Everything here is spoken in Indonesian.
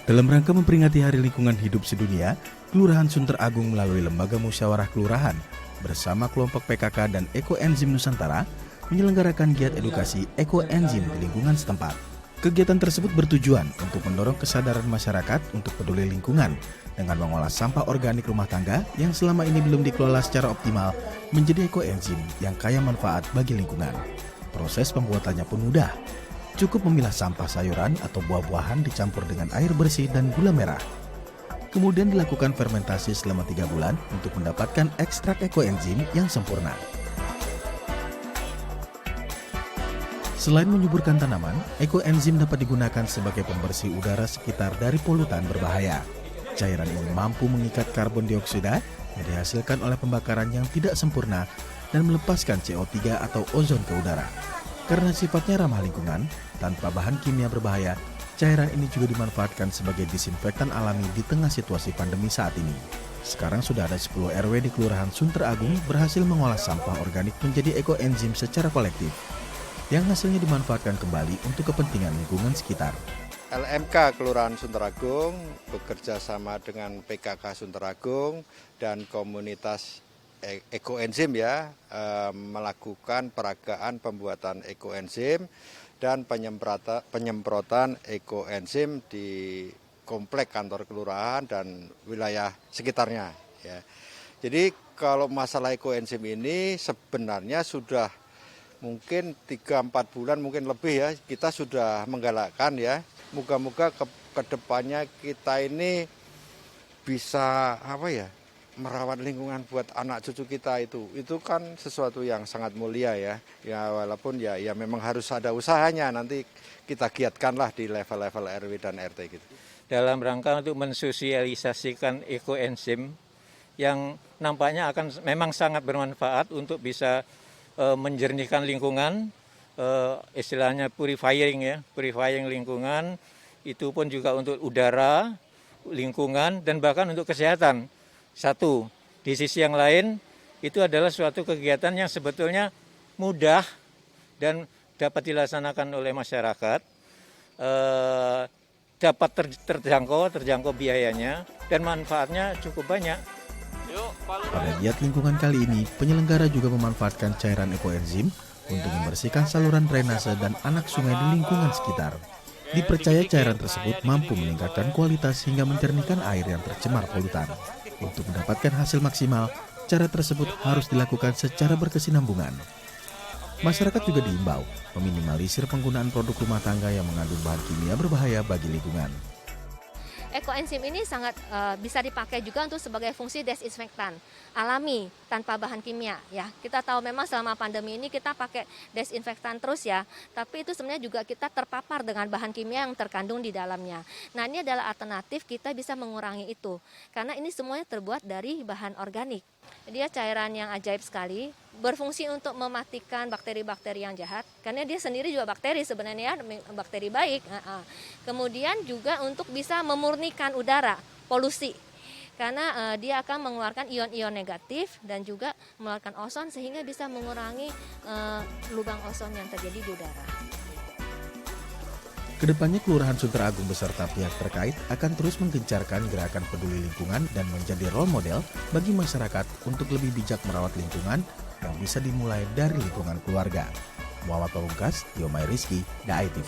Dalam rangka memperingati Hari Lingkungan Hidup Sedunia, Kelurahan Sunter Agung melalui Lembaga Musyawarah Kelurahan bersama kelompok PKK dan Ekoenzim Nusantara menyelenggarakan giat edukasi ekoenzim di lingkungan setempat. Kegiatan tersebut bertujuan untuk mendorong kesadaran masyarakat untuk peduli lingkungan dengan mengolah sampah organik rumah tangga yang selama ini belum dikelola secara optimal menjadi ekoenzim yang kaya manfaat bagi lingkungan. Proses pembuatannya pun mudah. Cukup memilah sampah sayuran atau buah-buahan dicampur dengan air bersih dan gula merah. Kemudian dilakukan fermentasi selama 3 bulan untuk mendapatkan ekstrak ekoenzim yang sempurna. Selain menyuburkan tanaman, ekoenzim dapat digunakan sebagai pembersih udara sekitar dari polutan berbahaya. Cairan ini mampu mengikat karbon dioksida yang dihasilkan oleh pembakaran yang tidak sempurna dan melepaskan CO3 atau ozon ke udara. Karena sifatnya ramah lingkungan, tanpa bahan kimia berbahaya, cairan ini juga dimanfaatkan sebagai disinfektan alami di tengah situasi pandemi saat ini. Sekarang sudah ada 10 RW di Kelurahan Sunter Agung berhasil mengolah sampah organik menjadi ekoenzim secara kolektif, yang hasilnya dimanfaatkan kembali untuk kepentingan lingkungan sekitar. LMK Kelurahan Sunter Agung bekerja sama dengan PKK Sunter Agung dan komunitas ekoenzim melakukan peragaan pembuatan ekoenzim dan penyemprotan ekoenzim di komplek kantor kelurahan dan wilayah sekitarnya. Ya. Jadi kalau masalah ekoenzim ini sebenarnya sudah mungkin 3-4 bulan mungkin lebih ya kita sudah menggalakkan ya. Moga-moga ke depannya kita ini bisa merawat lingkungan buat anak cucu kita itu kan sesuatu yang sangat mulia ya walaupun ya memang harus ada usahanya, nanti kita giatkanlah di level-level RW dan RT gitu. Dalam rangka untuk mensosialisasikan ekoenzim yang nampaknya akan memang sangat bermanfaat untuk bisa menjernihkan lingkungan, istilahnya purifying lingkungan, itu pun juga untuk udara, lingkungan dan bahkan untuk kesehatan. Satu, di sisi yang lain itu adalah suatu kegiatan yang sebetulnya mudah dan dapat dilaksanakan oleh masyarakat, dapat terjangkau biayanya dan manfaatnya cukup banyak. Pada giat lingkungan kali ini, penyelenggara juga memanfaatkan cairan ekoenzim untuk membersihkan saluran drainase dan anak sungai di lingkungan sekitar. Dipercaya cairan tersebut mampu meningkatkan kualitas hingga menjernihkan air yang tercemar polutan. Untuk mendapatkan hasil maksimal, cara tersebut harus dilakukan secara berkesinambungan. Masyarakat juga diimbau meminimalisir penggunaan produk rumah tangga yang mengandung bahan kimia berbahaya bagi lingkungan. Ekoenzim ini sangat bisa dipakai juga untuk sebagai fungsi desinfektan alami tanpa bahan kimia ya. Kita tahu memang selama pandemi ini kita pakai desinfektan terus ya, tapi itu sebenarnya juga kita terpapar dengan bahan kimia yang terkandung di dalamnya. Nah, ini adalah alternatif kita bisa mengurangi itu karena ini semuanya terbuat dari bahan organik. Dia cairan yang ajaib sekali, berfungsi untuk mematikan bakteri-bakteri yang jahat, karena dia sendiri juga bakteri sebenarnya, bakteri baik. Kemudian juga untuk bisa memurnikan udara, polusi, karena dia akan mengeluarkan ion-ion negatif dan juga mengeluarkan ozon sehingga bisa mengurangi lubang ozon yang terjadi di udara. Kedepannya Kelurahan Sunter Agung beserta pihak terkait akan terus menggencarkan gerakan peduli lingkungan dan menjadi role model bagi masyarakat untuk lebih bijak merawat lingkungan yang bisa dimulai dari lingkungan keluarga. Muhammad Pamungkas, Yomai Rizky, DAI TV.